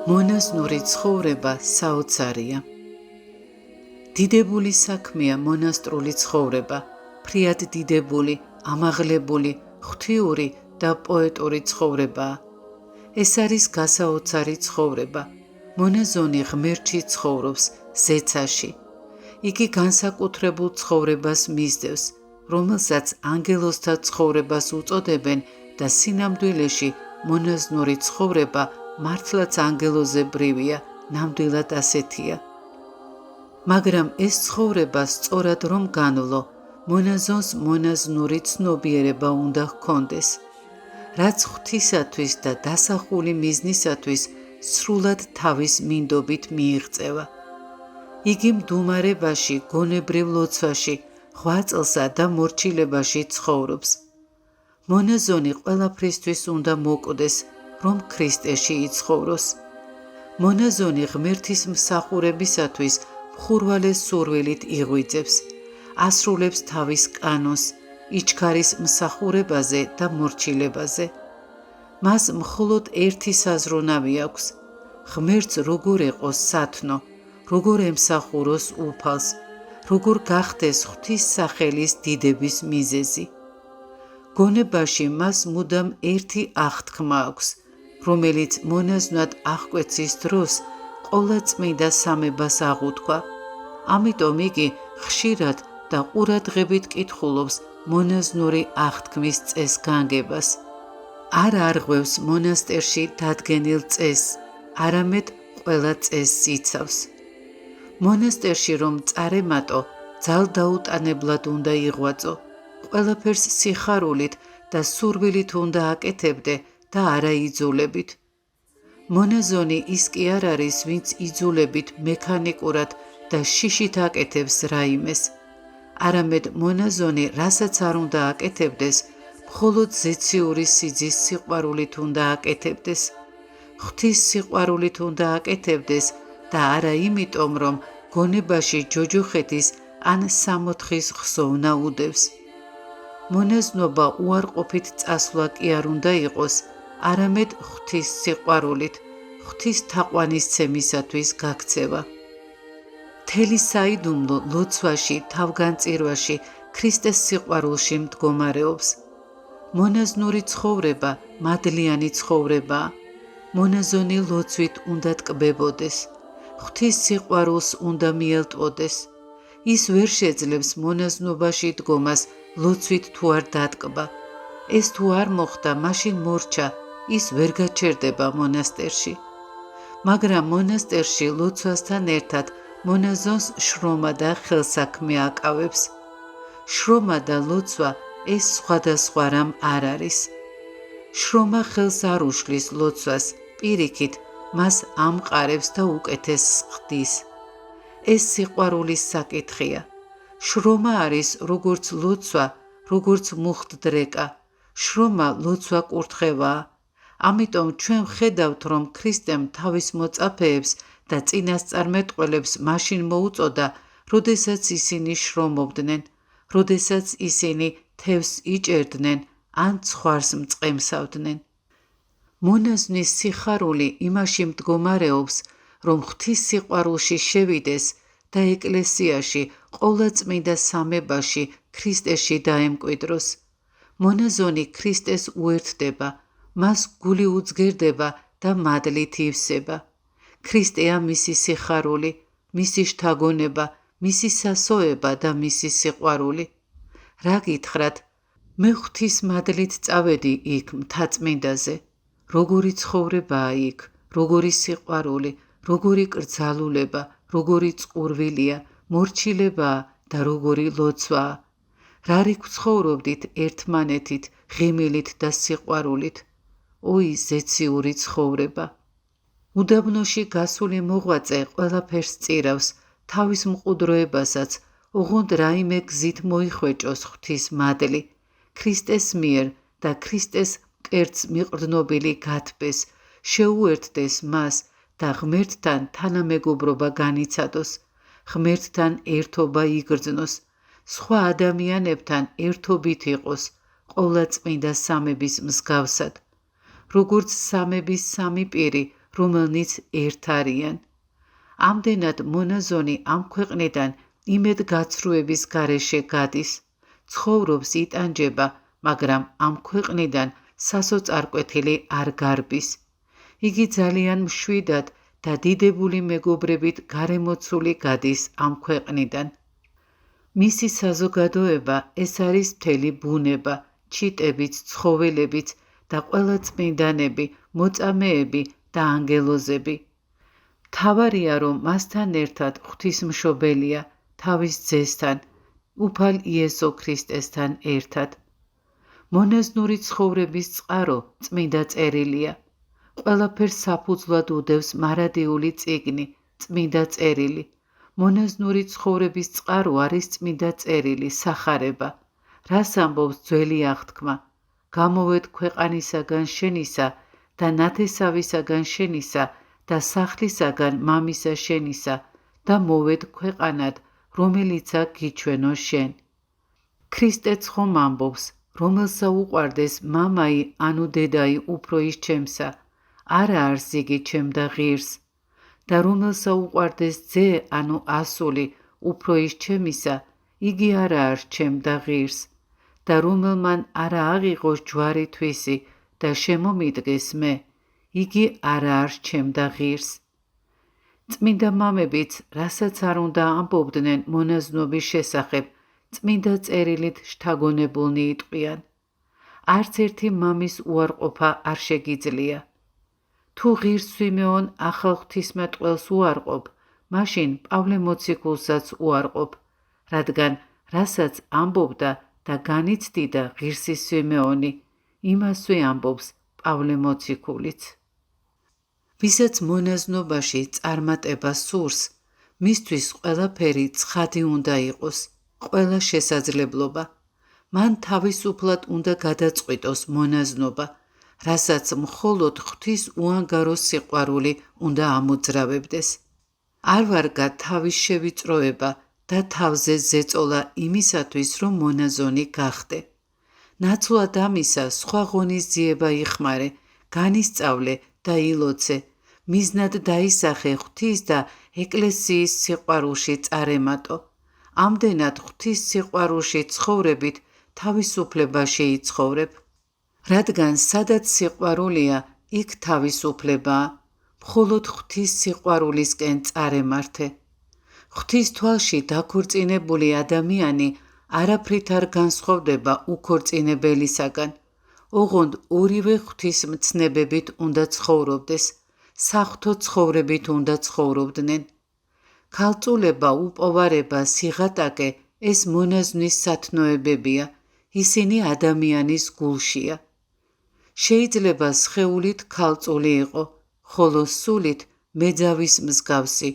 მონაზნური ცხოვრება საოცარია. დიდებული საქმეა მონასტრული ცხოვრება, ფრიად დიდებული, ამაღლებული, ღვთიური და პოეტური ცხოვრებაა. ეს არის გასაოცარი ცხოვრება. მონაზონი ღმერთში ცხოვრობს, ზეცაში. იგი განსაკუთრებულ ცხოვრებას მისდევს, რომელსაც ანგელოზთა ცხოვრებას უწოდებენ და სინამდვილეში მონაზნური ცხოვრება მართლაც ანგელოზებრივია, ნამდვილად ასეთია. მაგრამ ეს ცხოვრება სწორად რომ განვლო, მონაზონს მონაზნური ცნობიერება უნდა ჰქონდეს, რაც ღვთისათვის და დასახული მიზნისათვის სრულად თავის მინდობით მიიღწევა. იგი მდუმარებაში, გონებრივ ლოცვაში, ღვაწლსა და მორჩილებაში ცხოვრობს. მონაზონი ყველაფრისთვის უნდა მოკვდეს, რომ ქრისტეში იცხოვროს. მონაზონი ღმერთის მსახურებისათვის მხურვალე სურვილით იღვიძებს, ასრულებს თავის კანონს, იჩქარის მსახურებაზე და მორჩილებაზე. მას მხოლოდ ერთი საზრუნავი აქვს, ღმერთს როგორ ეყოს სათნო, როგორ ემსახუროს უფალს, როგორ გახდეს ღვთის სახელის დიდების მიზეზი. გონებაში მას მუდამ ერთი აღთქმა აქვს, რომელიც მონაზვნად აღკვეცის დროს ყოვლადწმიდა სამებას აღუთქვა. ამიტომ იგი ხშირად და ყურადღებით კითხულობს მონაზნური აღთქმის წესგანგებას. არ არღვევს მონასტერში დადგენილ წესს, არამედ ყველა წესს იცავს. მონასტერში რომ წარემატო, ძალდაუტანებლად უნდა იღვაწო, ყველაფერს სიხარულით და სურვილით უნდა აკეთებდე და არა იძულებით. მონაზონი ის კი არ არის, ვინც იძულებით, მექანიკურად და შიშით აკეთებს რაიმეს. არამედ მონაზონი, რასაც არ უნდა აკეთებდეს, მხოლოდ ზეციური სიძის სიყვარულით უნდა აკეთებდეს. ღვთის სიყვარულით უნდა აკეთებდეს და არა იმიტომ, რომ გონებაში ჯოჯოხეთის ან სამოთხის ხსოვნა უდევს. მონაზნობა უარყოფით წასვლა კი არ უნდა იყოს, არამედ ღვთის სიყვარულით, ღვთის თაყვანისცემისათვის გაქცევა. მთელი საიდუმლო ლოცვაში, თავგანწირვაში, ქრისტეს სიყვარულში მდგომარეობს. მონაზნური ცხოვრება მადლიანი ცხოვრებაა. მონაზონი ლოცვით უნდა ტკბებოდეს, ღვთის სიყვარულს უნდა მიელტვოდეს. ის ვერ შეძლებს მონაზნობაში დგომას ლოცვით თუ არ დატკბა. ეს თუ არ მოხდა, მაშინ მორჩა, ის ვერ გაჩერდება მონასტერში. მაგრამ მონასტერში ლოცვასთან ერთად მონაზონს შრომა და ხელსაქმე აკავებს. შრომა და ლოცვა ეს სხვადასხვა რამ არ არის. შრომა ხელს არ უშლის ლოცვას, პირიქით, მას ამყარებს და უკეთესს ხდის. ეს სიყვარულის საკითხია. შრომა არის როგორც ლოცვა, როგორც მუხტ-დრეკა. შრომა ლოცვა კურთხევაა. ამიტომ ჩვენ ვხედავთ, რომ ქრისტემ თავის მოწაფეებს და წინასწარმეტყველებს მაშინ მოუწოდა, როდესაც ისინი შრომობდნენ, როდესაც ისინი თევზს იჭერდნენ ან ცხვარს მწყემსავდნენ. მონაზნის სიხარული იმაში მდგომარეობს, რომ ღვთის სიყვარულში შევიდეს და ეკლესიაში, ყოვლადწმიდა სამებაში, ქრისტეში დაემკვიდროს. მონაზონი ქრისტეს უერთდება, მას გული უძგერდება და მადლით ივსება. ქრისტეა მისი სიხარული, მისი შთაგონება, მისი სასოება და მისი სიყვარული. რა გითხრათ? მე ღვთის მადლით წავედი იქ მთაწმინდაზე. როგორი ცხოვრებაა იქ, როგორი სიყვარული, როგორი კრძალულება, როგორი წყურვილია, მორჩილებაა და როგორი ლოცვაა. რა რიგ ცხოვრობდით ერთმანეთით, ღიმილით და სიყვარულით. ოი ზეციური ცხოვრება. უდაბნოში გასული მოღვაწე ყველაფერს წირავს, თავის მყუდროებასაც, ოღონდ რაიმე გზით მოიხვეჭოს ღვთის მადლი, ქრისტეს მიერ და ქრისტეს მკერდს მიყრდნობილი გათბეს, შეუერთდეს მას და ღმერთთან თანამეგობრობა განიცადოს, ღმერთთან ერთობა იგრძნოს, სხვა ადამიანებთან ერთობით იყოს, ყოვლადწმიდა სამების მსგავსად. როგორც სამების სამი პირი, რომელნიც ერთ არიან. ამდენად მონაზონი ამ ქვეყნიდან იმედგაცრუების გარეშე გადის, ცხოვრობს, იტანჯება, მაგრამ ამ ქვეყნიდან სასოწარკვეთილი არ გარბის. იგი ძალიან მშვიდად და დიდებული მეგობრებით გარემოცული გადის ამ ქვეყნიდან. მისი საზოგადოება ეს არის მთელი ბუნება, ჩიტებიც, ცხოველებიც და ყველა წმინდანები, მოწამეები და ანგელოზები. მთავარია, რომ მასთან ერთად ღვთისმშობელია, თავის ძესთან, უფალ იესო ქრისტესთან ერთად. მონაზნური ცხოვრების წყარო წმინდა წერილია. ყველაფერს საფუძვლად უდევს მარადიული წიგნი, წმინდა წერილი. მონაზნური ცხოვრების წყარო არის წმინდა წერილი, სახარება. რას ამბობს ძველი აღთქმა? გამოვედ ქვეყანისაგან შენისა და ნათესავისაგან შენისა და სახლისაგან მამისა შენისა და მოვედ ქვეყანად, რომელიცა გიჩვენო შენ. ქრისტეც ხომ ამბობს, რომელსა უყვარდეს მამაი ანუ დედაი უფრო ის ჩემსა, არა არს იგი ჩემ და ღირს, და რომელსა უყვარდეს ძე ანუ ასული უფრო ის ჩემისა, იგი არა არს ჩემ და ღირს, და რომელმან არა აღიღოს ჯვარი თვისი და შემომიდგეს მე, იგი არა არს ჩემ და ღირს. წმინდა მამებიც, რასაც არ უნდა ამბობდნენ მონაზნობის შესახებ, წმინდა წერილით შთაგონებულნი იტყვიან. არც ერთი მამის უარყოფა არ შეგიძლია. თუ ღირს სვიმეონ ახალ ღვთისმეტყველს უარყოფ, მაშინ პავლე მოციქულსაც უარყოფ, რადგან რასაც ამბობდა და განიცდიდა ღირსი სვიმეონი, იმასვე ამბობს პავლე მოციქულიც. ვისაც მონაზნობაში წარმატება სურს, მისთვის ყველაფერი ცხადი უნდა იყოს, ყველა შესაძლებლობა. მან თავისუფლად უნდა გადაწყვიტოს მონაზნობა, რასაც მხოლოდ ღვთის უანგარო სიყვარული უნდა ამოძრავებდეს. არ ვარგა თავის შევიწროება და თავზე ზეწოლა იმისათვის, რომ მონაზონი გახდე. ნაცვლად ამისა სხვა ღონისძიება იხმარე, განისწავლე და ილოცე, მიზნად დაისახე ღვთის და ეკლესიის სიყვარულში წარემატო. ამდენად ღვთის სიყვარულში ცხოვრებით თავისუფლება შეიცხოვრებ. რადგან სადაც სიყვარულია, იქ თავისუფლებაა, მხოლოდ ღვთის სიყვარულისკენ წარემართე. ღვთის თვალში დაქორწინებული ადამიანი არაფრით არ განსხვავდება უქორწინებელისაგან. ოღონდ ორივე ღვთის მცნებებით უნდა ცხოვრობდეს, საღვთო ცხოვრებით უნდა ცხოვრობდნენ. ქალწულება, უპოვარება, სიღატაკე ეს მონაზნის სათნოებებია, ისინი ადამიანის გულშია. შეიძლება სხეულით ქალწული იყო, ხოლო სულით მეძავის მსგავსი,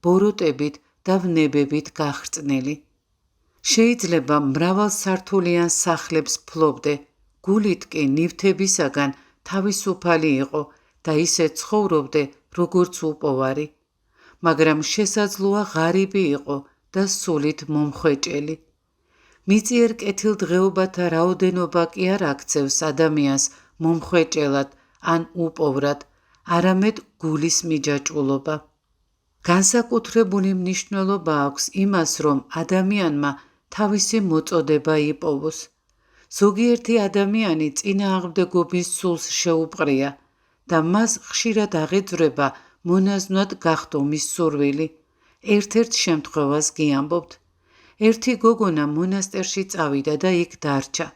ბოროტებით და ვნებებით გახრწნილი. შეიძლება მრავალსართულიან სახლებს ფლობდე, გულით კი ნივთებისაგან თავისუფალი იყო და ისე ცხოვრობდე, როგორც უპოვარი. მაგრამ შესაძლოა ღარიბი იყო და სულით მომხვეჭელი. მიწიერ კეთილდღეობათა რაოდენობა კი არ აქცევს ადამიანს მომხვეჭელად ან უპოვრად, არამედ გულის მიჯაჭვულობა. განსაკუთრებული მნიშვნელობა აქვს იმას, რომ ადამიანმა თავისი მოწოდება იპოვოს. ზოგიერთი ადამიანი წინააღმდეგობის სულს შეუპყრია და მას ხშირად აღეძვრება მონაზვნად გახდომის სურვილი. ერთ-ერთ შემთხვევას გიამბობთ. ერთი გოგონა მონასტერში წავიდა და იქ დარჩა.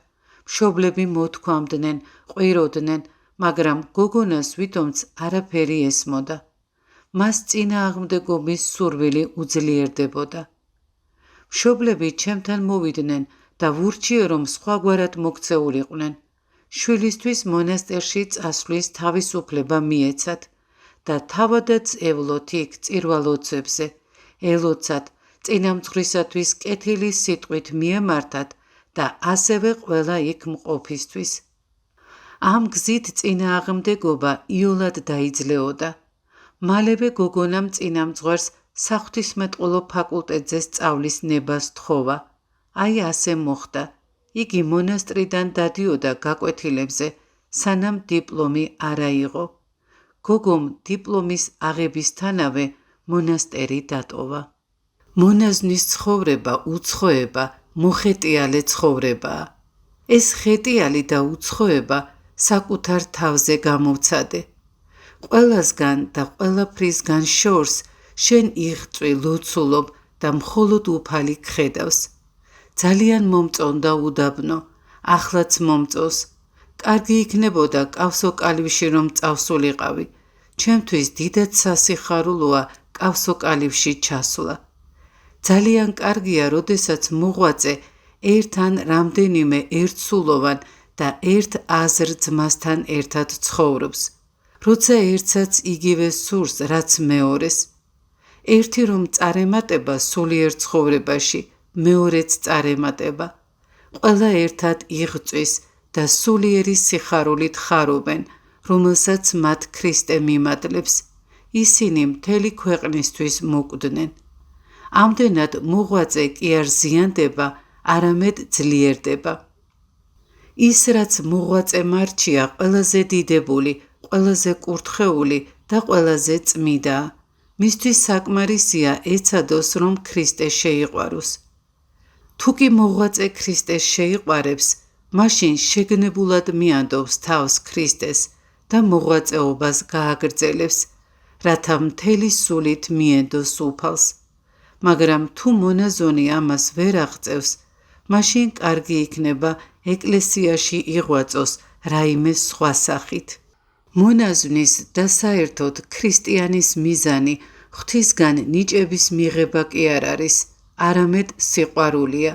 მშობლები მოთქვამდნენ, ყვიროდნენ, მაგრამ გოგონას ვითომც არაფერი ესმოდა. მას წინააღმდეგობის სურვილი უძლიერდებოდა. მშობლები ჩემთან მოვიდნენ და ვურჩიე, რომ სხვაგვარად მოქცეულიყვნენ. შვილისთვის მონასტერში წასვლის თავისუფლება მიეცათ და თავადაც ევლოთ იქ წირვალოცებზე, ელოცათ, წინამძღვრისათვის კეთილი სიტყვით მიემართათ და ასევე ყველა იქ მყოფისთვის. ამ გზით წინააღმდეგობა იოლად დაიძლეოდა. მალევე გოგონამ წინამძღვარს საღვთისმეტყველო ფაკულტეტზე სწავლის ნებას თხოვა. აი ასე მოხდა. იგი მონასტრიდან დადიოდა გაკვეთილებზე, სანამ დიპლომი არ აიღო. გოგომ დიპლომის აღებისთანავე მონასტერი დატოვა. მონაზნის ცხოვრება უცხოება, მოხეტიალე ცხოვრებაა. ეს ხეტიალი და უცხოება საკუთარ თავზე გამოვცადე. ყველასგან და ყველაფრისგან შორს შენ იღწვი ლოცულობ და მხოლოდ უფალი გხედავს. ძალიან მომწონდა უდაბნო, ახლაც მომწონს. კარგი იქნებოდა კავსოკალიფში რომ წავსულიყავი. ჩემთვის დიდად სასიხარულოა კავსოკალიფში ჩასვლა. ძალიან კარგია, როდესაც მოღვაწე ერთ ან რამდენიმე ერთსულოვან და ერთ აზრ ძმასთან ერთად ცხოვრობს. როცა ერთსაც იგივე სურს, რაც მეორეს. ერთი რომ წარემატება სულიერ ცხოვრებაში, მეორეც წარემატება. ყველა ერთად იღწვის და სულიერი სიხარულით ხარობენ, რომელსაც მათ ქრისტე მიმადლებს. ისინი მთელი ქვეყნისთვის მოკვდნენ. ამდენად მოღვაწე კი არ ზიანდება, არამედ ძლიერდება. ის, რაც მოღვაწე მარჩია, ყველაზე დიდებული, ყველაზე კურთხეული და ყველაზე წმიდაა. მისთვის საკმარისია ეცადოს, რომ ქრისტე შეიყვაროს. თუ კი მოღვაწე ქრისტეს შეიყვარებს, მაშინ შეგნებულად მიანდობს თავს ქრისტეს და მოღვაწეობას გააგრძელებს, რათა მთელი სულით მიენდოს უფალს. მაგრამ თუ მონაზონი ამას ვერ აღწევს, მაშინ კარგი იქნება ეკლესიაში იღვაწოს რაიმე სხვა სახით. მონაზვნის და საერთოდ ქრისტიანის მიზანი ღვთისგან ნიჭების მიღება კი არ არის, არამედ სიყვარულია.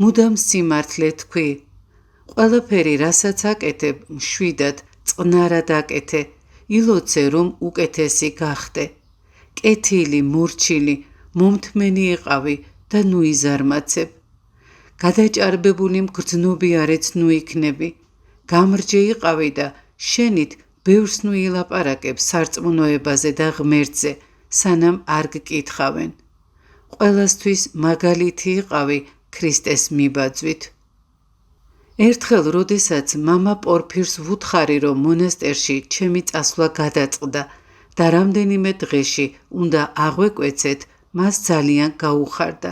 მუდამ სიმართლე თქვი. ყველაფერი, რასაც აკეთებ, მშვიდად, წყნარად აკეთე, ილოცე, რომ უკეთესი გახდე. კეთილი, მორჩილი, მომთმენი იყავი და ნუ იზარმაცებ. გადაჭარბებული მგრძნობიარეც ნუ იქნები. გამრჯე იყავი და შენით ბევრს ნუ ილაპარაკებ სარწმუნოებაზე და ღმერთზე, სანამ არ გკითხავენ. ყველასთვის მაგალითი იყავი ქრისტეს მიბაძვით. ერთხელ, როდესაც მამა პორფირს ვუთხარი, რომ მონასტერში ჩემი წასვლა გადაწყდა და რამდენიმე დღეში უნდა აღვეკვეცეთ, მას ძალიან გაუხარდა.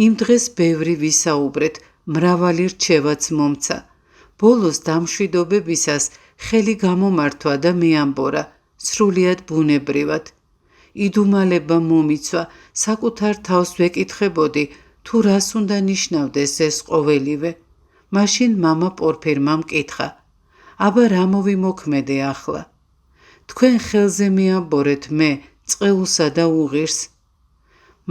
იმ დღეს ბევრი ვისაუბრეთ, მრავალი რჩევაც მომცა. ბოლოს დამშვიდობებისას ხელი გამომართვა და მეამბორა, სრულიად ბუნებრივად. იდუმალება მომიცვა, საკუთარ თავს ვეკითხებოდი, თუ რას უნდა ნიშნავდეს ეს ყოველივე. მაშინ მამა პორფირმა მკითხა, აბა რა მოვიმოქმედე ახლა? თქვენ ხელზე მეამბორეთ მე, წყეულსა და უღირს.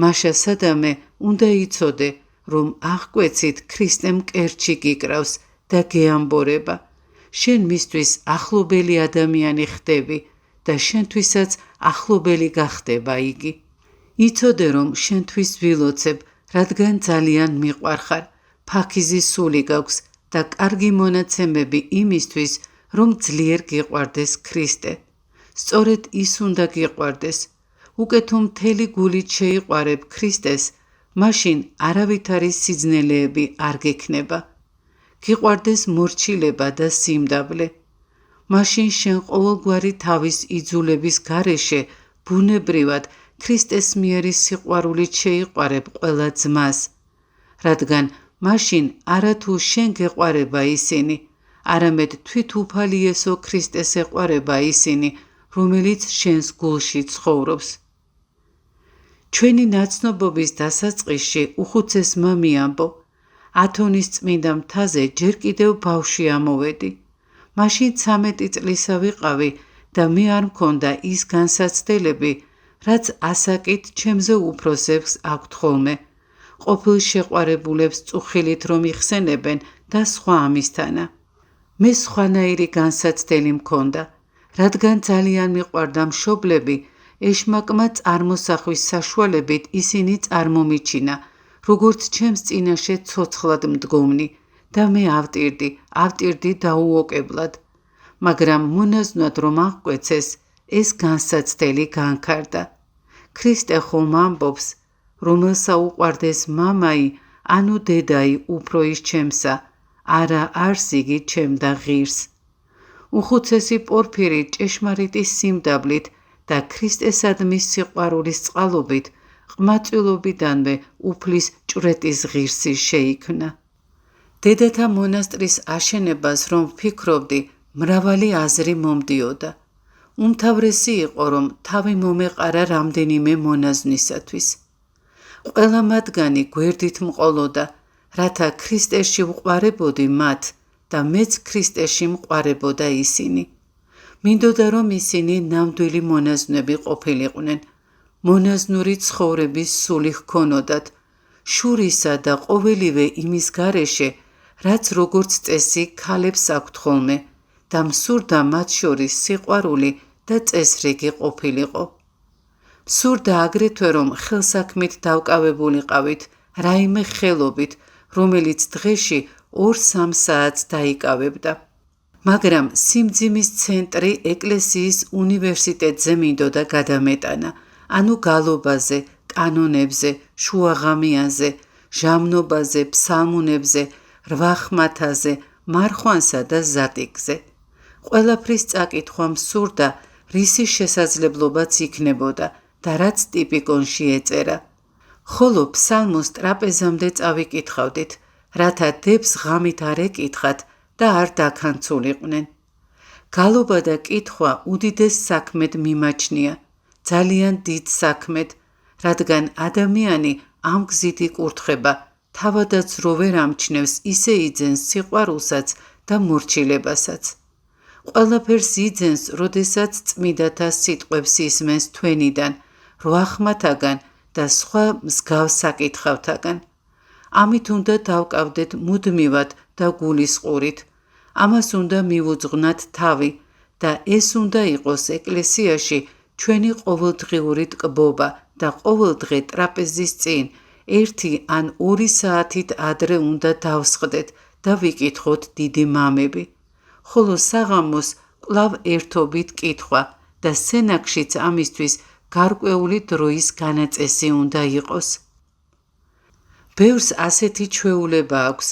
მაშა სადამე უნდა იცოდე, რომ აღკვეცით ქრისტე მკერჩი გიკრავს და გეამბორება. შენ მისთვის ახლობელი ადამიანი ხდები და შენთვისაც ახლობელი გახდება იგი. იცოდე, რომ შენთვის ვილოცებ, რადგან ძალიან მიყვარხარ, ფაქიზი სული გაქვს და კარგი მონაცემები იმისთვის, რომ ძლიერ გიყვარდეს ქრისტე. სწორედ ის უნდა გიყვარდეს. უკვე თუ მთელი გულით შეიყვარებ ქრისტეს, მაშინ არავითარი სიძნელეები არ გექნება. გიყვარდეს მორჩილება და სიმდაბლე. მაშინ შენ ყოველგვარი თავის იძულების გარეშე ბუნებრივად ქრისტეს მიერი სიყვარულით შეიყვარებ ყველა ძმას, რადგან მაშინ არათუ შენ გეყვარება ისინი, არამედ თვით უფალი იესო ქრისტეს ეყვარება ისინი, რომელიც შენს გულში ცხოვრობს. ჩვენი ნაცნობობის დასაწყისში უხუცესმა მიამბო, ათონის წმინდა მთაზე ჯერ კიდევ ბავშვი ამოვედი. მაშინ 13 წლისა ვიყავი და მე არ მქონდა ის განსაცდელები, რაც ასაკით ჩემზე უფროსებს აქვთ ხოლმე, ყოფილ შეყვარებულებს წუხილით რომ იხსენებენ და სხვა ამისთანა. მე სხვანაირი განსაცდელი მქონდა, რადგან ძალიან მიყვარდა მშობლები, ეშმაკმა წარმოსახვის საშუალებით ისინი წარმომიჩინა, როგორც ჩემს წინაშე ცოცხლად მდგომნი და მე ავტირდი დაუოკებლად. მაგრამ მონაზვნად რომ აღკვეცეს, ეს განსაცდელი განქარდა. ქრისტე ხომ ამბობს, რომელსა უყვარდეს მამაი, ანუ დედაი უფრო ის ჩემსა, არა არს იგი ჩემ და ღირს. უხუცესი პორფირი ჭეშმარიტი სიმდაბლით და ქრისტესადმის სიყვარულის წყალობით ყმაწვილობიდანვე უფლის ჭვრეტის ღირსი შეიქმნა. დედათა მონასტრის აშენებას რომ ვფიქრობდი, მრავალი აზრი მომდიოდა. უმთავრესი იყო, რომ თავი მომეყარა რამდენიმე მონაზვნისათვის. ყველა მათგანი გვერდით მყოლოდა, რათა ქრისტეში ვყვარებოდი მათ და მეც ქრისტეში მყვარებოდა ისინი. მინდოდა, რომ ისინი ნამდვილი მონაზვნები ყოფილიყვნენ, მონაზვნური ცხოვრების სული ჰქონოდათ, შურისა და ყოველივე იმის გარეშე, რაც როგორც წესი ქალებს აქვთ ხოლმე და მსურდა მათ შორის სიყვარული და წესრიგი ყოფილიყო. მსურდა აგრეთვე, რომ ხელსაქმით დავკავებულიყავით რაიმე ხელობით, რომელიც დღეში 2-3 საათს დაიკავებდა. მაგრამ სიმძიმის ცენტრი ეკლესიის უნივერსიტეტზე მინდოდა გადამეტანა, ანუ გალობაზე, კანონებზე, შუაღამიანზე, ჟამნობაზე, ფსალმუნებზე, რვახმათაზე, მარხვანსა და ზატიკზე. ყველაფრის წაკითხვა მსურდა, რისი შესაძლებლობაც იქნებოდა და რაც ტიპიკონში ეწერა. ხოლო ფსალმოს ტრაპეზამდე წავიკითხავდით, რათა დებს ღამით არ ეკითხათ და არ დაქანცულიყვნენ. გალობა და კითხვა უდიდეს საქმედ მიმაჩნია, ძალიან დიდ საქმედ, რადგან ადამიანი ამ გზით იკურთხება, თავადაც რო ვერ ამჩნევს, ისე იძენს სიყვარულსაც და მორჩილებასაც. ყველაფერს იძენს, როდესაც წმიდათა სიტყვებს ისმენს თვენიდან, რვახმათაგან და სხვა მსგავს საკითხავთაგან. ამით უნდა დავკავდეთ მუდმივად და გულისყურით. ამას უნდა მივუძღვნათ თავი და ეს უნდა იყოს ეკლესიაში ჩვენი ყოველდღიური ტკბობა და ყოველდღე ტრაპეზის წინ 1 ან 2 საათით ადრე უნდა დავსხდეთ და ვიკითხოთ დიდი მამები. ხოლო საღამოს კვლავ ერთობით კითხვა და სენაკშიც ამისთვის გარკვეული დროის განაწესი უნდა იყოს. ბევრს ასეთი ჩვეულება აქვს,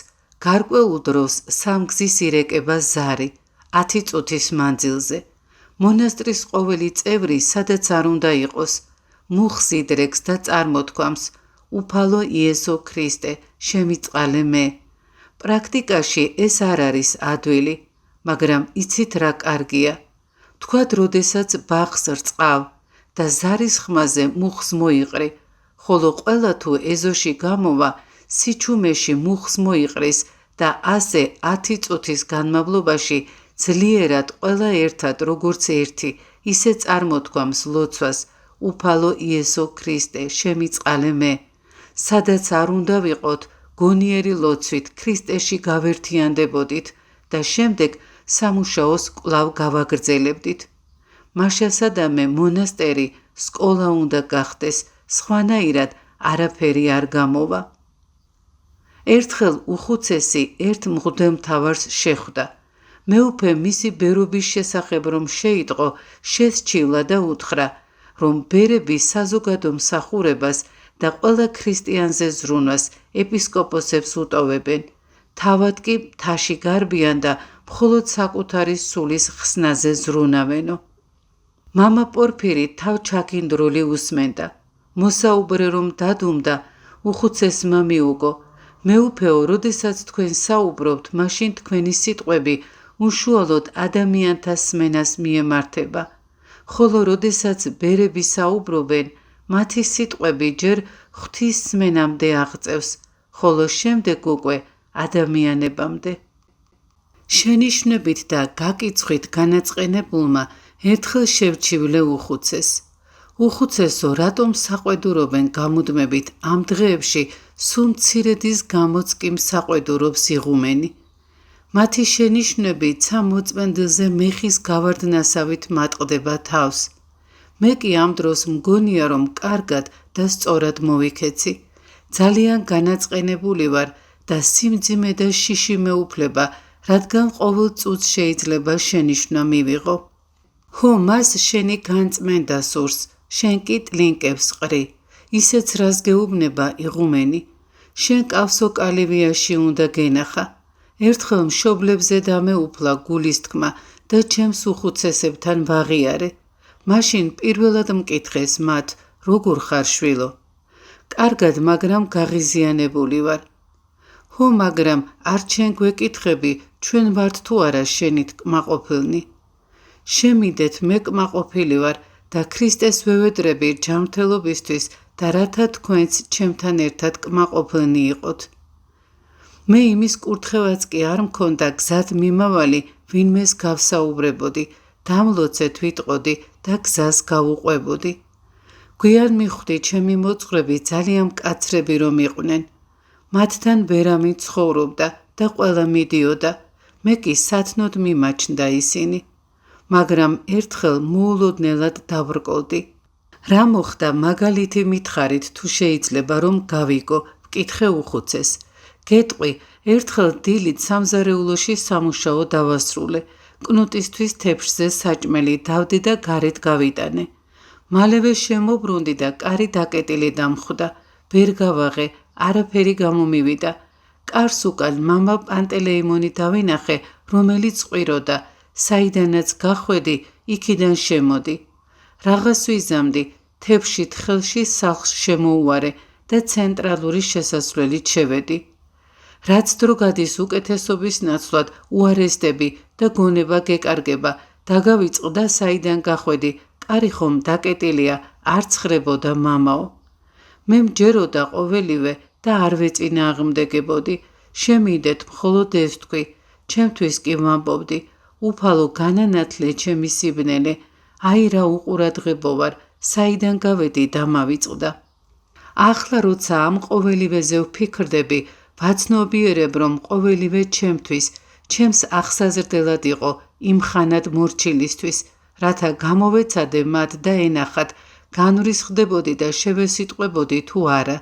გარკვეულ დროს სამგზის ირეკება ზარი, 10 წუთის მანძილზე. მონასტრის ყოველი წევრი, სადაც არ უნდა იყოს, მუხს იდრეკს და წარმოთქვამს, უფალო იესო ქრისტე, შემიწყალე მე. პრაქტიკაში ეს არ არის ადვილი, მაგრამ იცით რა კარგია. თქვათ, როდესაც ბაღს რწყავ და ზარის ხმაზე მუხს მოიყრი, ხოლო ყველა თუ ეზოში გამოვა, სიჩუმეში მუხს მოიყრის და ასე 10 წუთის განმავლობაში ძლიერად ყველა ერთად როგორც ერთი, ისე წარმოთქვამს ლოცვას, უფალო იესო ქრისტე, შემიწყალე მე. სადაც არ უნდა ვიყოთ, გონიერი ლოცვით ქრისტეში გავერთიანდებოდით და შემდეგ სამუშაოს კვლავ გავაგრძელებდით. მაშასადამე მონასტერი სკოლა უნდა გახდეს, სხვანაირად არაფერი არ გამოვა. ერთხელ უხუცესი ერთ მღვდელმთავარს შეხვდა. მეუფე მისი ბერობის შესახებ რომ შეიტყო, შესჩივლა და უთხრა, რომ ბერები საზოგადო მსახურებას და ყველა ქრისტიანზე ზრუნვას ეპისკოპოსებს უტოვებენ, თავად კი მთაში გარბიან და მხოლოდ საკუთარი სულის ხსნაზე ზრუნავენო. მამა პორფირი თავჩაქინდრული უსმენდა. მოსაუბრე რომ დადუმდა, უხუცესმა მიუგო, მეუფეო, როდესაც თქვენ საუბრობთ, მაშინ თქვენი სიტყვები უშუალოდ ადამიანთა სმენას მიემართება, ხოლო როდესაც ბერები საუბრობენ, მათი სიტყვები ჯერ ღვთის სმენამდე აღწევს, ხოლო შემდეგ უკვე ადამიანებამდე. შენიშვნებით და გაკიცხვით განაწყენებულმა ერთხელ შევჩივლე უხუცეს. უხუცესო, რატომ საყვედურობენ გამუდმებით ამ დღეებში სულ მცირედის გამოც კი მსაყვედურობს იღუმენი? მათი შენიშვნები ცა მოწმენდილზე მეხის გავარდნასავით მატყდება თავს. მე კი ამ დროს მგონია, რომ კარგად და სწორად მოვიქეცი. ძალიან განაწყენებული ვარ და სიმძიმე და შიში მეუფლება, რადგან ყოველ წუთს შეიძლება შენიშვნა მივიღო. ჰო, მას შენი განწმენდა სურს, შენ კი ტლინკებს ყრი, ისეც რას გეუბნება იღუმენი. შენ კავსო კალივიაში უნდა გენახა. ერთხელ მშობლებზე დამეუფლა გულის თქმა და ჩემს უხუცესებთან ვაღიარე. მაშინ პირველად მკითხეს მათ, როგორ ხარ შვილო? კარგად, მაგრამ გაღიზიანებული ვარ. ჰო, მაგრამ არ ჩვენ გვეკითხები, ჩვენ ვართ თუ არა შენით კმაყოფილნი? შემიდეთ, მე კმაყოფილი ვარ და ქრისტეს ვევედრები ჯანმრთელობისთვის და რათა თქვენც ჩემთან ერთად კმაყოფილნი იყოთ. მე იმის კურთხევაც კი არ მქონდა გზად მიმავალი, ვინმეს გავსაუბრებოდი, დამლოცეთ ვიტყოდი და გზას გავუყვებოდი. გვიან მიხვდი ჩემი მოძღვრები ძალიან მკაცრები რომ იყვნენ. მათთან ვერავინ ცხოვრობდა და ყველა მიდიოდა, მე კი სათნოდ მიმაჩნდა ისინი. მაგრამ ერთხელ მოულოდნელად დავრკოლდი. რა მოხდა, მაგალითი მითხარით თუ შეიძლება რომ გავიგო, ვკითხე უხუცეს. გეტყვი, ერთხელ დილით სამზარეულოში სამუშაო დავასრულე. კნუტისთვის თეფშზე საჭმელი დავდი და გარეთ გავიტანე. მალევე შემოbrunდი და კარი დაკეტილი დამხვდა. ვერ გავაღე, არაფერი გამომივიდა. კარს უკან მამა პანტელეიმონი დავინახე, რომელიც ყვიროდა. საიდანაც გახვედი, იქიდან შემოდი. რაღაც ვიზამდი, თეფშით ხელში სახლს შემოუვარე და ცენტრალური შესასვლელით შევედი. რაც დრო გადის უკეთესობის ნაცვლად უარესდები და გონება გეკარგება, დაგავიწყდა საიდან გახვედი, კარი ხომ დაკეტილია, არ ცხრებოდა მამაო. მე მჯეროდა ყოველივე და არ ვეწინააღმდეგებოდი. შემიდეთ, მხოლოდ ეს ვთქვი, ჩემთვის კი ვამბობდი, უფალო განანათლე ჩემი სიბნელე, აი რა უყურადღებო ვარ, საიდან გავედი დამავიწყდა. ახლა როცა ამ ყოველივეზე ვფიქრდები, ვაცნობიერებ რომ ყოველივე ჩემთვის, ჩემს აღსაზრდელად იყო იმ ხანად მორჩილისთვის, რათა გამოვეცადე მათ და ენახათ, განვრისხდებოდი და შევესიტყვებოდი თუ არა.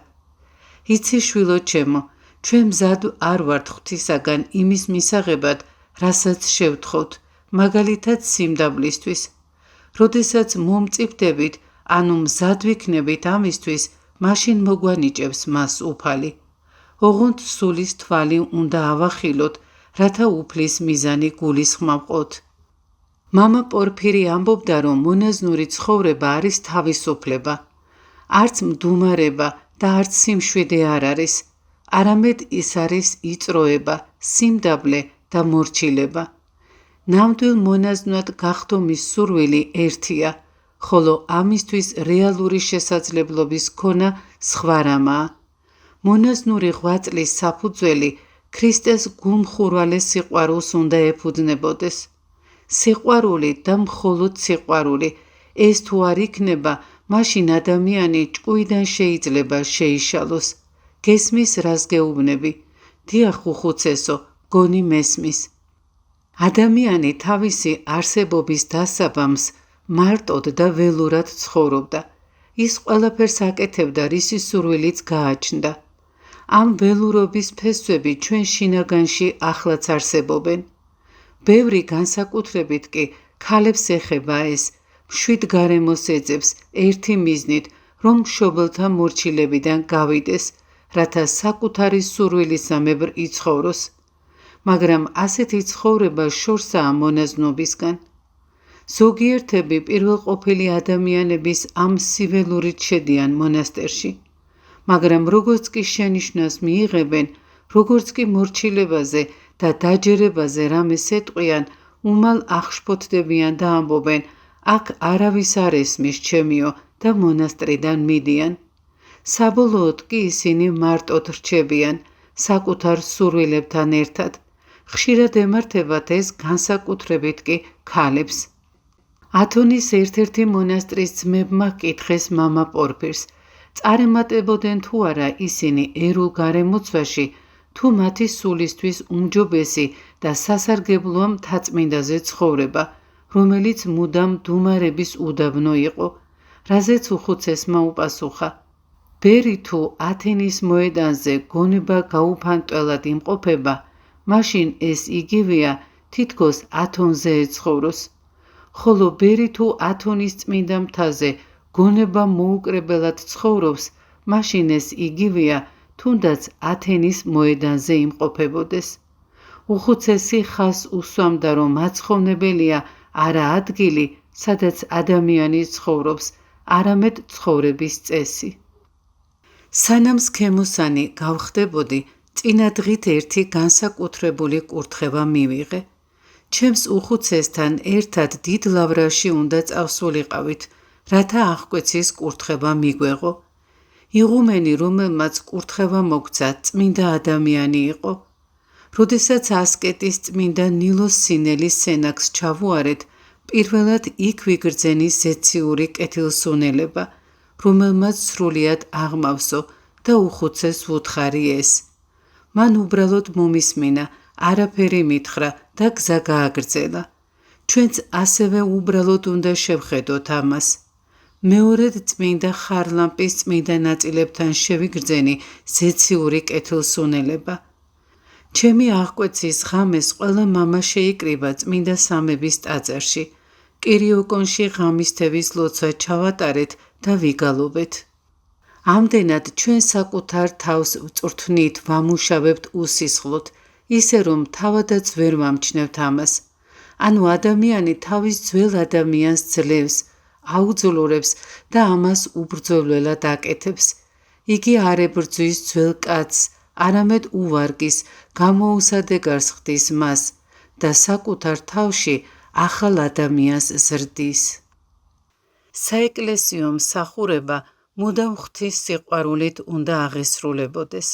იცი შვილო ჩემო, ჩვენ მზად არ ვართ ღვთისაგან იმის მისაღებად, რასაც შევთხოვთ, მაგალითად სიმდაბლისთვის. როდესაც მომწიფდებით, ანუ მზად ვიქნებით ამისთვის, მაშინ მოგვანიჭებს მას უფალი. ოღონდ სულის თვალი უნდა ავახილოთ, რათა უფლის მიზანი გულისხმავყოთ. მამა პორფირი ამბობდა, რომ მონაზნური ცხოვრება არის თავისუფლება. არც მდუმარება და არც სიმშვიდე არ არის, არამედ ის არის იწროება, სიმდაბლე და მორჩილება. ნამდვილ მონაზვნად გახდომის სურვილი ერთია, ხოლო ამისთვის რეალური შესაძლებლობის ქონა სხვა რამაა. მონაზნური ღვაწლის საფუძველი ქრისტეს გულმხურვალე სიყვარულს უნდა ეფუძნებოდეს. სიყვარული და მხოლოდ სიყვარული, ეს თუ არ იქნება, მაშინ ადამიანი ჭკუიდან შეიძლება შეიშალოს. გესმის რას გეუბნები? დიახ უხუცესო, გონი მესმის. ადამიანი თავისი არსებობის დასაბამს მარტოდ და ველურად ცხოვრობდა. ის ყველაფერს აკეთებდა, რისი სურვილიც გააჩნდა. ამ ველურობის ფესვები ჩვენ შინაგანში ახლაც არსებობენ. ბევრი განსაკუთრებით კი ქალებს ეხება ეს, მშვიდ გარემოს ეძებს ერთი მიზნით, რომ მშობელთა მორჩილებიდან გავიდეს, რათა საკუთარი სურვილისამებრ იცხოვროს. მაგრამ ასეთი ცხოვრება შორსაა მონაზნობისგან. ზოგიერთები პირველყოფილი ადამიანების ამ სიველურით შედიან მონასტერში. მაგრამ როგორც კი შენიშვნას მიიღებენ, როგორც კი მორჩილებაზე და დაჯერებაზე რამეს ეტყვიან, უმალ აღშფოთდებიან და ამბობენ, აქ არავის არ ესმის ჩემიო და მონასტრიდან მიდიან. საბოლოოდ კი ისინი მარტოდ რჩებიან, საკუთარ სურვილებთან ერთად. ხშირად ემართებათ ეს განსაკუთრებით კი ქალებს. ათონის ერთ-ერთი მონასტრის ძმებმა ჰკითხეს მამა პორფირს, წარემატებოდნენ თუ არა ისინი ერულ გარემოცვაში, თუ მათი სულისთვის უმჯობესი და სასარგებლოა მთაწმინდაზე ცხოვრება, რომელიც მუდამ მდუმარების უდაბნო იყო, რაზეც უხუცესმა უპასუხა. ბერი თუ ათენის მოედანზე გონება გაუფანტველად იმყოფება, მაშინ ეს იგივეა, თითქოს ათონზე ეცხოვროს. ხოლო ბერი თუ ათონის წმინდა მთაზე გონება მოუკრებელად ცხოვრობს, მაშინ ეს იგივეა, თუნდაც ათენის მოედანზე იმყოფებოდეს. უხუცესი ხას უსვამდა, რომ მაცხოვნებელია არა ადგილი, სადაც ადამიანი ცხოვრობს, არამედ ცხოვრების წესი. სანამ სქემოსანი გავხდებოდი, წინა დღით ერთი განსაკუთრებული კურთხევა მივიღე. ჩემს უხუცესთან ერთად დიდ ლავრაში უნდა წავსულიყავით, რათა აღკვეცის კურთხევა მიგვეღო. იღუმენი, რომელმაც კურთხევა მოგცა, წმინდა ადამიანი იყო. როდესაც ასკეტის წმინდა ნილოს სინელის სენაკს ჩავუარეთ, პირველად იქ ვიგრძენი ზეციური კეთილსუნელება, რომელმაც სრულიად აღმავსო და უხუცეს ვუთხარი ეს. მან უბრალოდ მომისმინა, არაფერი მითხრა და გზა გააგრძელა. ჩვენც ასევე უბრალოდ უნდა შევხედოთ ამას. მეორედ წმინდა ხარლამპის წმინდა ნაწილებთან შევიგრძენი ზეციური კეთილსუნელება. ჩემი აღკვეცის ღამეს ყველა მამა შეიკრიბა წმინდა სამების ტაძარში. კირიოკონში ღამისთევის ლოცვა ჩავატარეთ და ვიგალობეთ. ამდენად ჩვენ საკუთარ თავს ვწვრთნით, ვამუშავებთ უსისხლოდ, ისე რომ თავადაც ვერ ვამჩნევთ ამას. ანუ ადამიანი თავის ძველ ადამიანს ძლევს, აუძლურებს და ამას უბრძოლველად აკეთებს. იგი არ ებრძვის ძველ კაცს, არამედ უვარგის, გამოუსადეგარს ხდის მას და საკუთარ თავში ახალ ადამიანს ზრდის. საეკლესიო მსახურება მუდამ ღვთის სიყვარულით უნდა აღესრულებოდეს.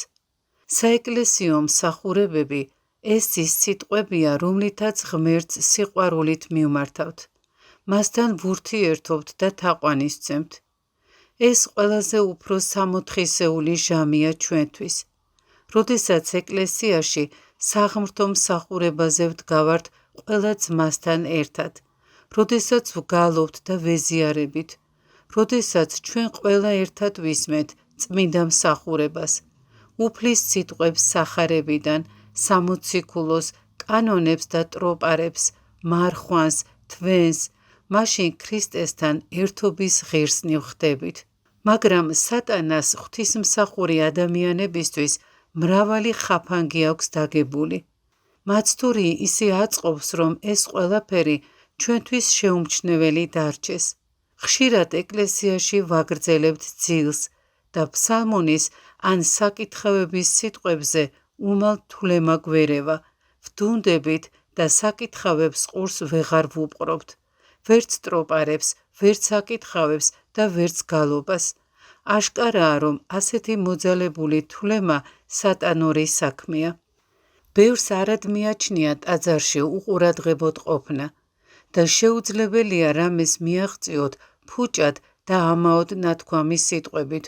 საეკლესიო მსახურებები ეს ის სიტყვებია, რომლითაც ღმერთს სიყვარულით მივმართავთ, მასთან ვურთიერთობთ და თაყვანისცემთ. ეს ყველაზე უფრო სამოთხისეული ჟამია ჩვენთვის. როდესაც ეკლესიაში საღმრთო მსახურებაზე ვდგავართ ყველა ძმასთან ერთად, როდესაც ვგალობთ და ვეზიარებით, როდესაც ჩვენ ყველა ერთად ვისმენთ წმინდა მსახურებას, უფლის სიტყვებს სახარებიდან, სამოციქულოს, კანონებს და ტროპარებს, მარხვანს, თვენს, მაშინ ქრისტესთან ერთობის ღირსნი ვხდებით. მაგრამ სატანას ღვთისმსახური ადამიანებისთვის მრავალი ხაფანგი აქვს დაგებული. მაცთური ისე აწყობს, რომ ეს ყველაფერი ჩვენთვის შეუმჩნეველი დარჩეს. ხშირად ეკლესიაში ვაგრძელებთ ძილს და ფსალმონის ან საკითხავების სიტყვებზე უმალ თვლემა გვერევა, ვდუნდებით და საკითხავებს ყურს ვეღარ ვუპყრობთ, ვერც ტროპარებს, ვერც საკითხავებს და ვერც გალობას. აშკარაა, რომ ასეთი მოძალებული თვლემა სატანური საქმეა. ბევრს არად მიაჩნია ტაძარში უყურადღებოდ ყოფნა და შეუძლებელია რამეს მიაღწიოთ ფუჭად და ამაოდ ნათქვამი სიტყვებით,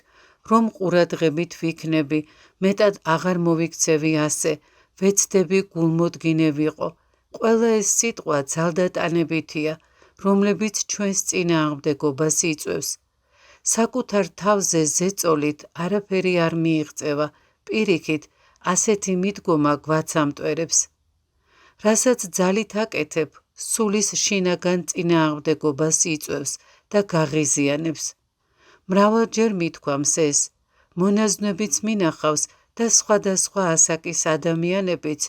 რომ ყურადღებით ვიქნები, მეტად აღარ მოვიქცევი ასე, ვეცდები გულმოდგინე ვიყო. ყველა ეს სიტყვა ძალდატანებითია, რომლებიც ჩვენს წინააღმდეგობას იწვევს. საკუთარ თავზე ზეწოლით არაფერი არ მიიღწევა, პირიქით, ასეთი მიდგომა გვაცამტვერებს. რასაც ძალით აკეთებ, სულის შინაგან წინააღმდეგობას იწვევს და გაღიზიანებს. მრავალჯერ მithქვამს ეს, მონაზვნებიც მინახავს და სხვადასხვა ასაკის ადამიანებიც,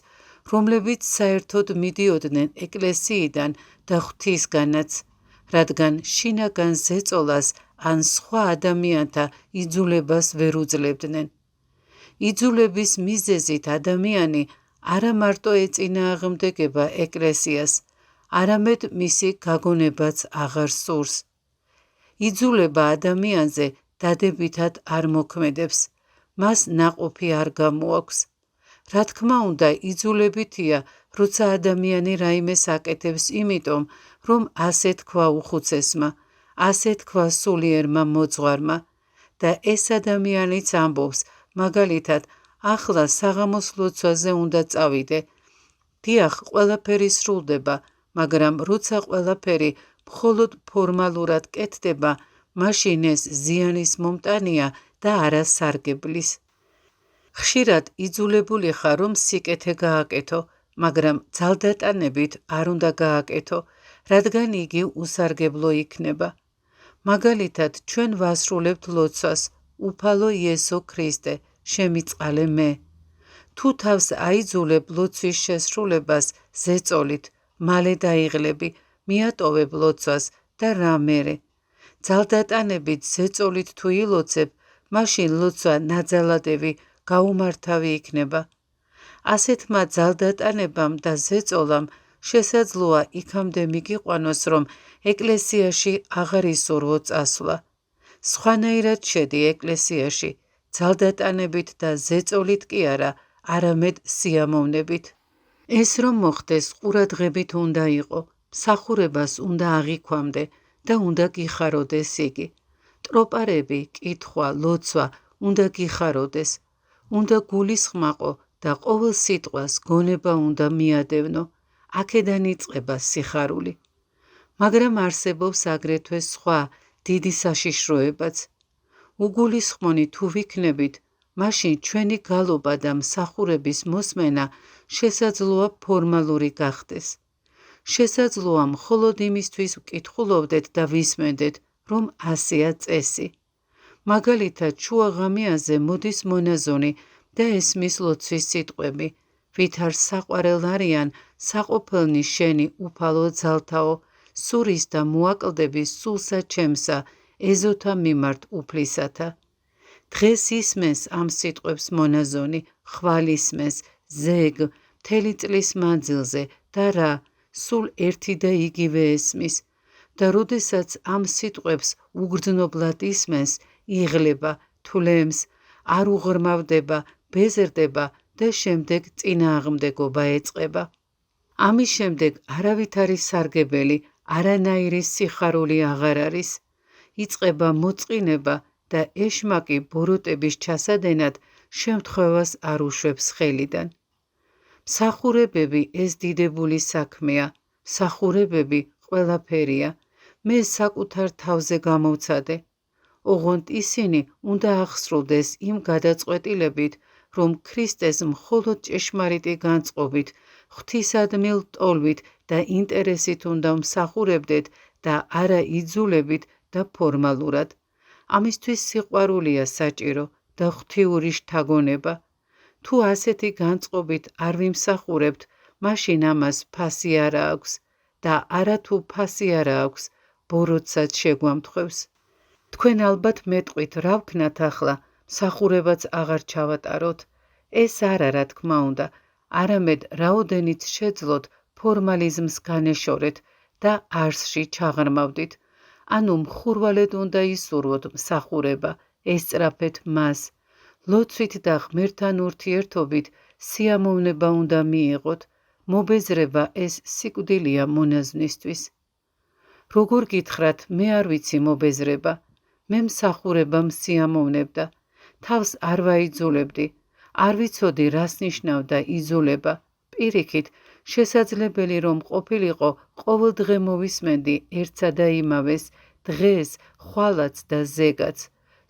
რომლებიც საერთოდ მიდიოდნენ ეკლესიიდან და ღვთისგანაც, რადგან შინაგან ზეწოლას ან სხვა ადამიანთა იძულებას ვერ უძლებდნენ. იძულების მიზეზით ადამიანი არა მარტო ეწინააღმდეგება ეკლესიას, არამედ მისი გაგონებაც აღარ სურს. იძულება ადამიანზე დადებითად არ მოქმედებს, მას ნაყოფი არ გამოაქვს. რა თქმა უნდა, იძულებითია, როცა ადამიანი რაიმეს აკეთებს იმიტომ, რომ ასე თქვა უხუცესმა, ასე თქვა სულიერმა მოძღვარმა და ეს ადამიანიც ამბობს, მაგალითად, ახლა საღამოს ლოცვაზე უნდა წავიდე. დიახ, ყველაფერი სრულდება, მაგრამ როცა ყველაფერი მხოლოდ ფორმალურად კეთდება, მაშინ ეს ზიანის მომტანია და არა სარგებლის. ხშირად იძულებული ხარ, რომ სიკეთე გააკეთო, მაგრამ ძალდატანებით არ უნდა გააკეთო, რადგან იგი უსარგებლო იქნება. მაგალითად, ჩვენ ვასრულებთ ლოცვას, უფალო იესო ქრისტე, შემიწყალე მე. თუ თავს აიძულებ ლოცვის შესრულებას ზეწოლით, მალე დაიღლები, მიატოვებ ლოცვას და რა მერე. ძალდატანებით ზეწოლით თუ ილოცებ, მაშინ ლოცვა ნაძალადევი, გაუმართავი იქნება. ასეთმა ძალდატანებამ და ზეწოლამ შესაძლოა იქამდე მიგიყვანოს, რომ ეკლესიაში აღარ ისურვო წასვლა. სხვანაირად შედი ეკლესიაში, ძალდატანებით და ზეწოლით კი არა, არამედ სიამოვნებით. ეს რომ მოხდეს, ყურადღებით უნდა იყო, მსახურებას უნდა აღიქვამდე და უნდა გიხაროდეს იგი. ტროპარები, კითხვა, ლოცვა უნდა გიხაროდეს, უნდა გულისხმაყო და ყოველ სიტყვას გონება უნდა მიადევნო. აქედან იწყება სიხარული. მაგრამ არსებობს აგრეთვე სხვა დიდი საშიშროებაც. უგულისხმონი თუ ვიქნებით, მაშინ ჩვენი გალობა და მსახურების მოსმენა შესაძლოა ფორმალური გახდეს. შესაძლოა მხოლოდ იმისთვის ვკითხულობდეთ და ვისმენდეთ, რომ ასეა წესი. მაგალითად, შუაღამეაზე მოდის მონაზონი და ესმის ლოცვის სიტყვები, ვითარ საყვარელ არიან საყოფელნი შენი უფალო ძალთაო, სურის და მოაკლდების სულსა ჩემსა, ეზოთა მიმართ უფლისათა. დღეს ისმენს ამ სიტყვებს მონაზონი, ხვალ ისმენს, ზეგ, მთელი წლის მანძილზე და რა, სულ ერთი და იგივე ესმის. და როდესაც ამ სიტყვებს უგრძნობლად ისმენს, იღლება, თვლემს, არ უღრმავდება, ბეზრდება და შემდეგ წინააღმდეგობა ეწყება. ამის შემდეგ არავითარი სარგებელი, არანაირი სიხარული აღარ არის. იწყება მოწყინება და ეშმაკი ბოროტების ჩასადენად შემთხვევას არ უშვებს ხელიდან. მსახურებები ეს დიდებული საქმეა, მსახურებები ყველაფერია. მე საკუთარ თავზე გამოვცადე. ოღონდ ისინი უნდა აღსრულდეს იმ გადაწყვეტილებით, რომ ქრისტეს მხოლოდ ჭეშმარიტი განწყობით, ღვთისადმილ ტოლვით და ინტერესით უნდა მსახურებდეთ და არა იძულებით და ფორმალურად. ამისთვის სიყვარულია საჭირო და ღვთიური შთაგონება. თუ ასეთი განწყობით არ ვიმსახურებთ, მაშინ ამას ფასი არა აქვს და არათუ ფასი არა აქვს, ბოროტსაც შეგვამთხვევს. თქვენ ალბათ მეტყვით, რა ვქნათ ახლა, მსახურებაც აღარ ჩავატაროთ. ეს არა, რა თქმა უნდა, არამედ რაოდენიც შეძლოთ ფორმალიზმს განეშორეთ და არსში ჩაღრმავდით. ანუ მხურვალედ უნდა ისურვოთ მსახურება, ესწრაფეთ მას. ლოცვით და ღმერთთან ურთიერთობით სიამოვნება უნდა მიიღოთ. მობეზრება ეს სიკვდილია მონაზვნისთვის. როგორ გითხრათ, მე არ ვიცი მობეზრება. მე მსახურება მსიამოვნებდა. თავს არ ვაიძულებდი. არ ვიცოდი რას ნიშნავდა იძულება. პირიქით, შესაძლებელი რომ ყოფილიყო ყოველდღე მოვისმენდი ერთსა და იმავეს, დღეს, ხვალაც და ზეგაც.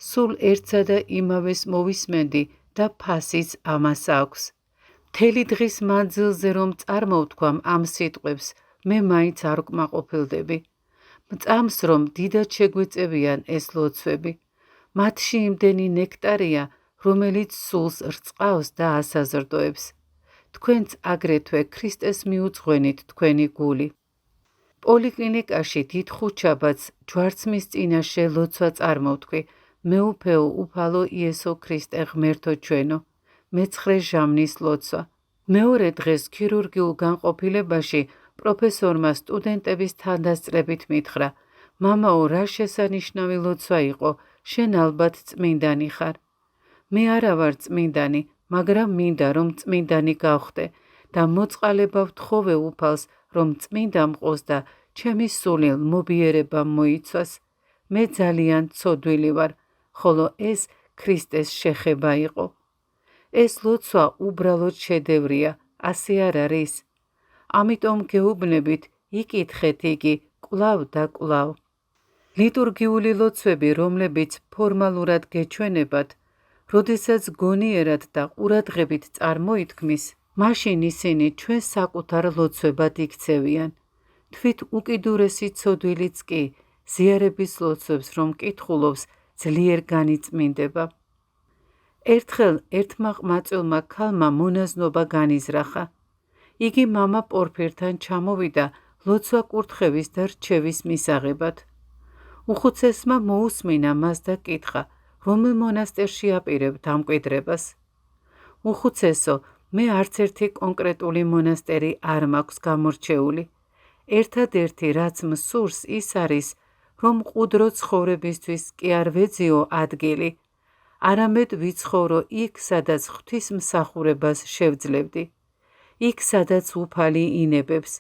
სულ ერთსა და იმავეს მოვისმენდი და ფასიც ამას აქვს. მთელი დღის მანძილზე რომ წარმოვთქვამ ამ სიტყვებს, მე მაინც არ უკმაყოფილდები. მწამს რომ დიდად შეგვეწევიან ეს ლოცვები. მათში იმდენი ნექტარია, რომელიც სულს რწყავს და ასაზრდოებს. თქვენც აგრეთვე ქრისტეს მიუძღვენით თქვენი გული. პოლიკლინიკაში დიდ ხუთშაბათს ჯვარცმის წინაშე ლოცვა წარმოვთქვი, მეუფეო უფალო იესო ქრისტე ღმერთო ჩვენო, მე-9 ჟამნის ლოცვა. მეორე დღეს ქირურგიულ განყოფილებაში პროფესორმა სტუდენტების თანდასწრებით მითხრა, მამაო, რა შესანიშნავი ლოცვა იყო, შენ ალბათ წმინდანი ხარ. მე არა ვარ წმინდანი, მაგრამ მინდა რომ წმინდანი გავხდე და მოწყალება ვთხოვე უფალს, რომ წმინდა მყოს და ჩემი სულილ მობიერება მოიცვას. მე ძალიან ცოდვილი ვარ, ხოლო ეს ქრისტეს შეხება იყო. ეს ლოცვა უბრალოდ შედევრია, ასე არ არის? ამიტომ გეუბნებით, იკითხეთ იგი კვლავ და კვლავ. ლიტურგიული ლოცვები, რომლებიც ფორმალურად გეჩვენებათ, როდესაც გონიერად და ყურადღებით წარმოითქმის, მაშინ ისინი ჩვენს საკუთარ ლოცვებად იქცევიან. თვით უკიდურესი ცოდვილიც კი, ზიარების ლოცვებს რომ კითხულობს, ძლიერ განიწმინდება. ერთხელ ერთმა ყმაწვილმა ქალმა მონაზნობა განიზრახა. იგი მამა პორფირთან ჩამოვიდა ლოცვა კურთხევის და რჩევის მისაღებად. უხუცესმა მოусმინა მას და კითხა, რომელ მონასტერში აპირებ დამკვიდრებას. უხუცესო, მე არც ერთი კონკრეტული მონასტერი არ მაქვს გამორჩეული. ერთადერთი რაც მსურს ის არის, რომ მყუდრო ცხოვრებისთვის კი არ ვეძიო ადგილი, არამედ ვიცხოვრო იქ, სადაც ღვთისმსახურებას შევძლებდი. იქ, სადაც უფალი ინებებს,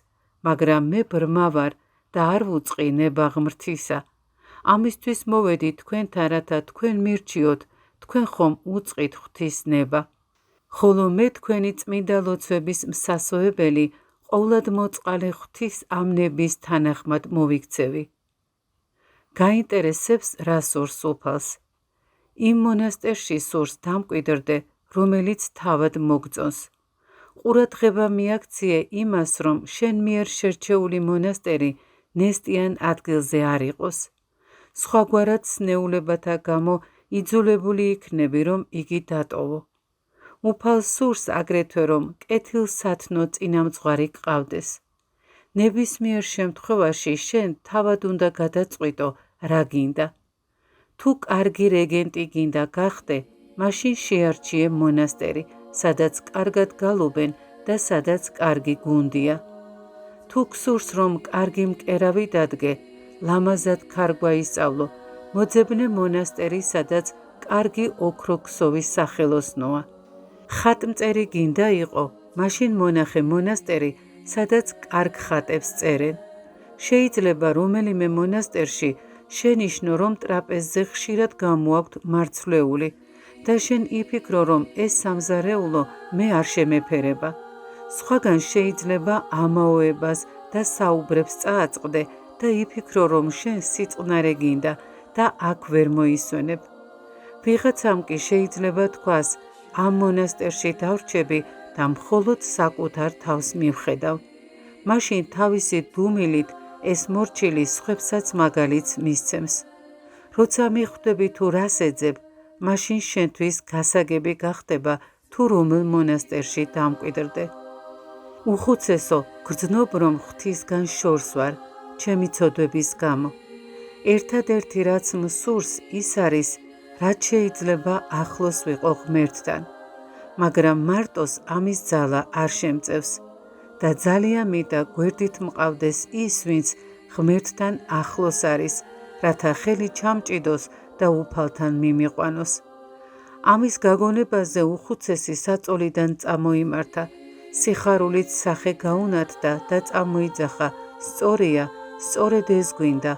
მაგრამ მე ბრმა ვარ და არ ვუწყი ნება ღმრთისა. ამისთვის მოვედი თქვენთან, რათა თქვენ მირჩიოთ, თქვენ ხომ უწყით ღვთის ნება. ხოლო მე თქვენი წმინდა ლოცვების მსასოებელი, ყოვლად მოწყალე ღვთის ამ ნების თანახმად მოვიქცევი. გაინტერესებს რა სურს უფალს. იმ მონასტერში სურს დამკვიდრდე, რომელიც თავად მოგწონს. ყურადღება მიაქციე იმას, რომ შენ მიერ შერჩეული მონასტერი ნესტიან ადგილზე არ იყოს. სხვაგვარად სნეულებათა გამო იძულებული იქნები, რომ იგი დატოვო. უფალს სურს აგრეთვე, რომ კეთილსათნო წინამძღვარი გყავდეს. ნებისმიერ შემთხვევაში შენ თავად უნდა გადაწყვიტო, რა გინდა. თუ კარგი რეგენტი გინდა გახდე, მაშინ შეარჩიე მონასტერი, სადაც კარგად გალობენ და სადაც კარგი გუნდია. თუ გსურს, რომ კარგი მკერავი დადგე, ლამაზად ქარგვა ისწავლო, მოძებნე მონასტერი, სადაც კარგი ოქროქსოვის სახელოსნოა. ხატმწერი გინდა იყო, მაშინ მონახე მონასტერი, სადაც კარგ ხატებს წერენ. შეიძლება რომელიმე მონასტერში შენიშნო, რომ ტრაპეზზე ხშირად გამოაქვთ მარცვლეული და შენ იფიქრო, რომ ეს სამზარეულო მე არ შემეფერება. სხვაგან შეიძლება ამაოებას და საუბრებს წააწყდე და იფიქრო, რომ შენ სიწყნარე გინდა და აქ ვერ მოისვენებ. ვიღაცამ კი შეიძლება თქვას, ამ მონასტერში დავრჩები და მხოლოდ საკუთარ თავს მივხედავ. მაშინ თავისი დუმილით ეს მორჩილი სხვებსაც მაგალითს მისცემს. როცა მიხვდები თუ რას ეძებ, მაშინ შენთვის გასაგები გახდება თუ რომელ მონასტერში დამკვიდრდე. უხუცესო, გრძნობ, რომ ღვთისგან შორს ვარ, ჩემი ცოდვების გამო. ერთადერთი რაც მსურს ის არის, რაც შეიძლება ახლოს ვიყო ღმერთთან, მაგრამ მარტოს ამის ძალა არ შემწევს და ძალიან მინდა გვერდით მყავდეს ის, ვინც ღმერთთან ახლოს არის, რათა ხელი ჩამჭიდოს და უფალთან მიმიყვანოს. ამის გაგონებაზე უხუცესი საწოლიდან წამოიმართა, სიხარულით სახე გაუნათდა და წამოიძახა, სწორია, სწორედ ეს გვინდა,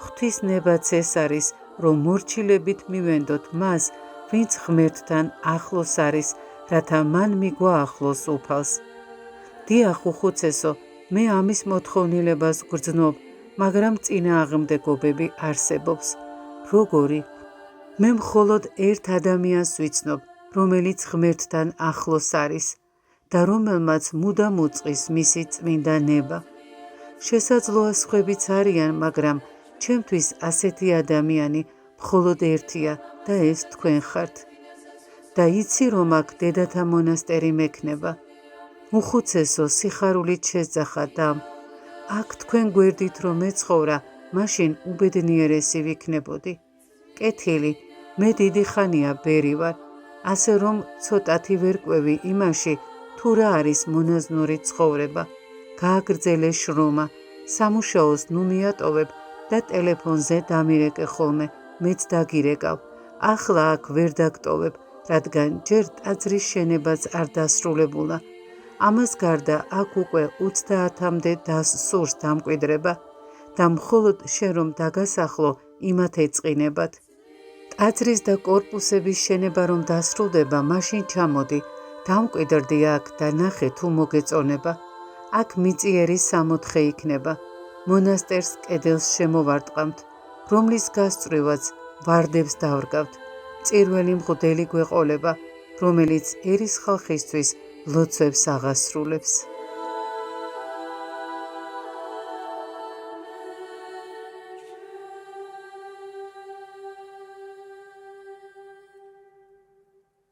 ღვთის ნებაც ეს არის, რომ მორჩილებით მივენდოთ მას, ვინც ღმერთთან ახლოს არის, რათა მან მიგვაახლოს უფალს. დიახ, უხუცესო, მე ამის მოთხოვნილებას გრძნობ, მაგრამ წინააღმდეგობები არსებობს. როგორი? მე მხოლოდ ერთ ადამიანს ვიცნობ, რომელიც ღმერთთან ახლოს არის და რომელმაც მუდამ უწყის მისი წმინდა ნება. შესაძლოა სხვებიც არიან, მაგრამ ჩემთვის ასეთი ადამიანი მხოლოდ ერთია და ეს თქვენ ხართ. და იცი, რომ აქ დედათა მონასტერი მექნება. უხუცესო, სიხარულით შეძახა და აქ თქვენ გვერდით რომ ეცხოვრა, მაშინ უბედნიერესი ვიქნებოდი. კეთილი, მე დიდი ხანია ბერი ვარ, ასე რომ ცოტათი ვერ კვევი იმაში, თუ რა არის მონაზნური ცხოვრება. გააგრძელე შრომა, სამუშაოს ნუ მიატოვებ და ტელეფონზე დამირეკე ხოლმე, მეც დაგირეკავ. ახლა აქ ვერ დაგტოვებ, რადგან ჯერ ტაძრის შენებაც არ დასრულებულა. ამას გარდა აქ უკვე 30-მდე სურს დამკვიდრება და მხოლოდ შენ რომ დაგასახლო, იმათ ეწყინებათ. ტაძრის და კორპუსების შენება რომ დასრულდება, მაშინ ჩამოდი, დამკვიდრდი აქ და ნახე თუ მოგეწონება. აქ მიწიერი 64 იქნება. მონასტერს კედელს შემოვარტყამთ, რომლის გასწვრივაც ვარდებს დავრგავთ. წირველი მღვდელი გვეყოლება, რომელიც ერის ხალხისთვის ლოცვებს აღასრულებს.